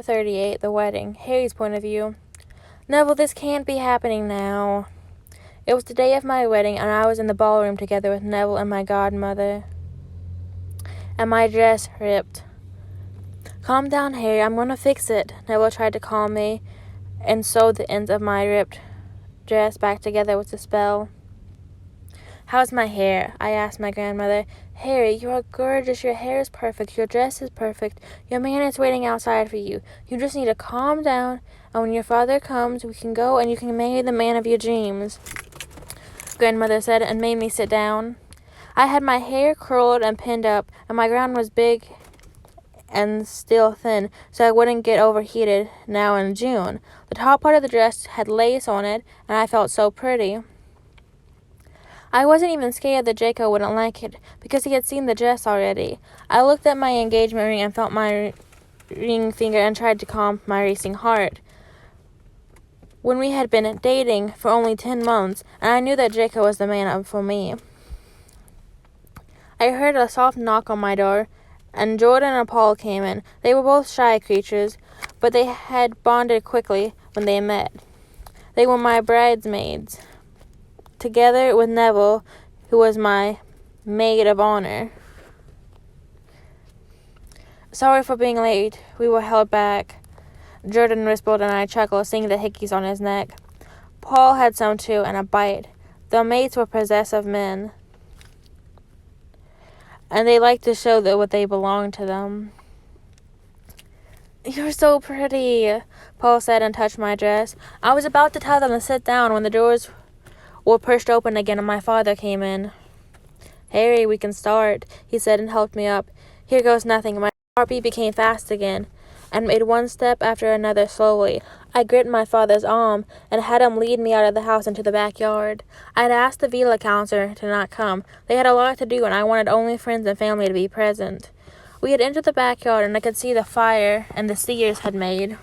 38. The wedding. Harry's point of view. Neville, this can't be happening now. It was the day of my wedding, and I was in the ballroom together with Neville and my godmother. And my dress ripped. Calm down, Harry. I'm going to fix it. Neville tried to calm me and sewed the ends of my ripped dress back together with a spell. How's my hair? I asked my grandmother. Harry, you are gorgeous. Your hair is perfect. Your dress is perfect. Your man is waiting outside for you. You just need to calm down, and when your father comes, we can go and you can marry the man of your dreams, Grandmother said, and made me sit down. I had my hair curled and pinned up, and my gown was big and still thin, so I wouldn't get overheated now in June. The top part of the dress had lace on it, and I felt so pretty. I wasn't even scared that Draco wouldn't like it, because he had seen the dress already. I looked at my engagement ring and felt my ring finger and tried to calm my racing heart. When we had been dating for only 10 months, and I knew that Draco was the man for me. I heard a soft knock on my door, and Jordan and Paul came in. They were both shy creatures, but they had bonded quickly when they met. They were my bridesmaids, together with Neville, who was my maid of honor. Sorry for being late. We were held back. Jordan whispered, and I chuckled, seeing the hickeys on his neck. Paul had some too, and a bite. The maids were possessive men, and they liked to show that what they belonged to them. You're so pretty, Paul said and touched my dress. I was about to tell them to sit down when the doors were pushed open again and my father came in. Harry, we can start, he said and helped me up. Here goes nothing. My heartbeat became fast again, and made one step after another slowly. I gripped my father's arm and had him lead me out of the house into the backyard. I had asked the Veela counselor to not come. They had a lot to do, and I wanted only friends and family to be present. We had entered the backyard, and I could see the fire and the seers had made.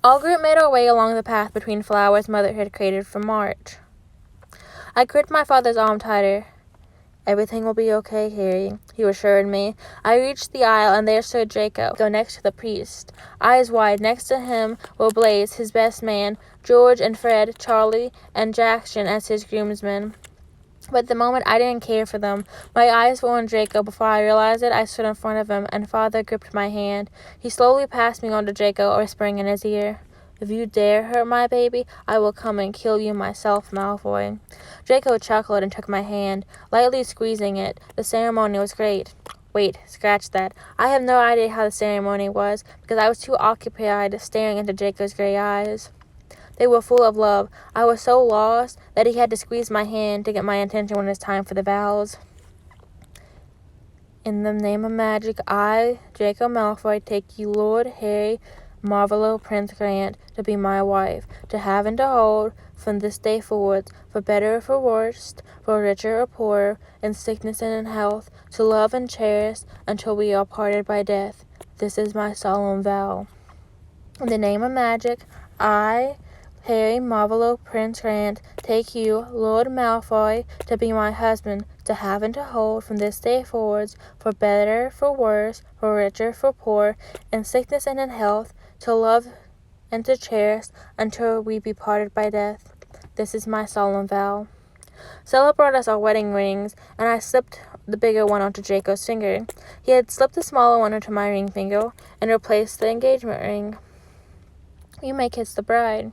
All group made our way along the path between flowers Mother had created for March. I gripped my father's arm tighter. Everything will be okay, Harry, he assured me. I reached the aisle, and there stood Draco, next to the priest. Eyes wide, next to him were Blaze, his best man, George and Fred, Charlie, and Jackson as his groomsmen. But at the moment, I didn't care for them. My eyes were on Draco. Before I realized it, I stood in front of him, and Father gripped my hand. He slowly passed me on to Draco, whispering in his ear, If you dare hurt my baby, I will come and kill you myself, Malfoy. Draco chuckled and took my hand, lightly squeezing it. The ceremony was great. Wait, scratch that. I have no idea how the ceremony was, because I was too occupied staring into Draco's gray eyes. They were full of love. I was so lost that he had to squeeze my hand to get my attention when it was time for the vows. In the name of magic, I, Draco Malfoy, take you, Lord Harry Marvolo Prince Grant, to be my wife, to have and to hold, from this day forwards, for better or for worse, for richer or poorer, in sickness and in health, to love and cherish, until we are parted by death. This is my solemn vow. In the name of magic, I, Harry Marvolo Prince Grant, take you, Lord Malfoy, to be my husband, to have and to hold, from this day forwards, for better, for worse, for richer, for poor, in sickness and in health, to love and to cherish, until we be parted by death. This is my solemn vow. Stella brought us our wedding rings, and I slipped the bigger one onto Draco's finger. He had slipped the smaller one onto my ring finger, and replaced the engagement ring. You may kiss the bride.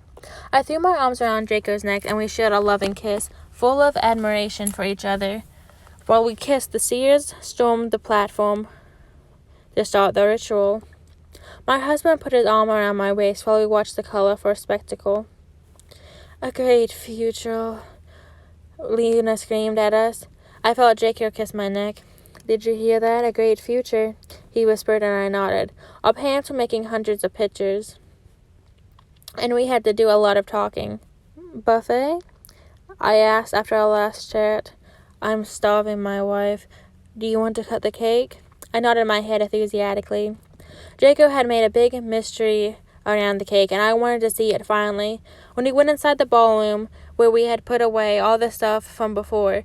I threw my arms around Draco's neck, and we shared a loving kiss, full of admiration for each other. While we kissed, the seers stormed the platform to start the ritual. My husband put his arm around my waist while we watched the colorful spectacle. A great future, Lena screamed at us. I felt Draco kiss my neck. Did you hear that? A great future, he whispered, and I nodded. Our parents were making hundreds of pictures, and we had to do a lot of talking. Buffet? I asked after our last chat. I'm starving, my wife. Do you want to cut the cake? I nodded my head enthusiastically. Draco had made a big mystery around the cake, and I wanted to see it finally. When we went inside the ballroom, where we had put away all the stuff from before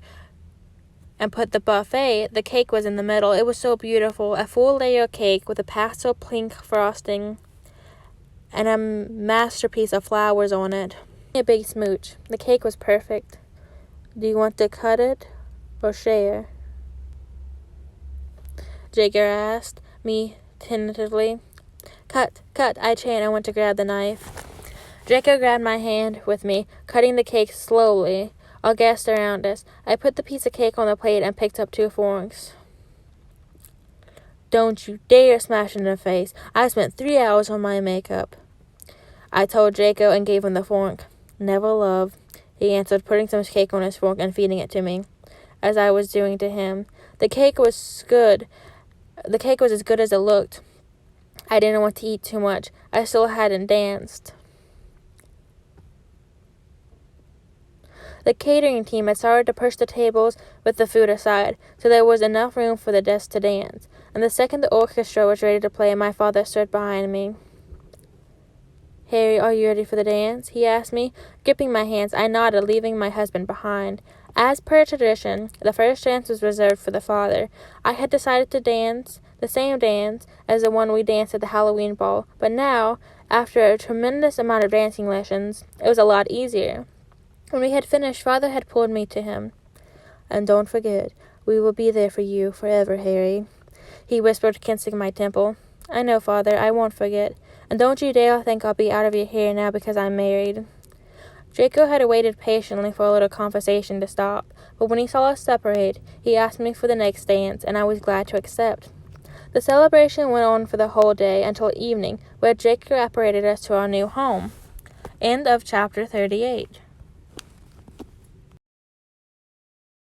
and put the buffet, the cake was in the middle. It was so beautiful, a full layer cake with a pastel pink frosting and a masterpiece of flowers on it. A big smooch. The cake was perfect. Do you want to cut it or share? Jacob asked me tentatively. Cut, I chant and went to grab the knife. Draco grabbed my hand with me, cutting the cake slowly. All gasped around us. I put the piece of cake on the plate and picked up 2 forks. Don't you dare smash it in the face. I spent 3 hours on my makeup, I told Draco and gave him the fork. Never love, he answered, putting some cake on his fork and feeding it to me, as I was doing to him. The cake was good. The cake was as good as it looked. I didn't want to eat too much. I still hadn't danced. The catering team had started to push the tables with the food aside, so there was enough room for the guests to dance. And the second the orchestra was ready to play, my father stood behind me. Harry, are you ready for the dance? He asked me. Gripping my hands, I nodded, leaving my husband behind. As per tradition, the first dance was reserved for the father. I had decided to dance the same dance as the one we danced at the Halloween ball, but now, after a tremendous amount of dancing lessons, it was a lot easier. When we had finished, Father had pulled me to him. And don't forget, we will be there for you forever, Harry, he whispered, kissing my temple. I know, Father, I won't forget. And don't you dare think I'll be out of your hair now because I'm married. Draco had waited patiently for a little conversation to stop, but when he saw us separate, he asked me for the next dance, and I was glad to accept. The celebration went on for the whole day until evening, where Draco apparated us to our new home. End of chapter 38.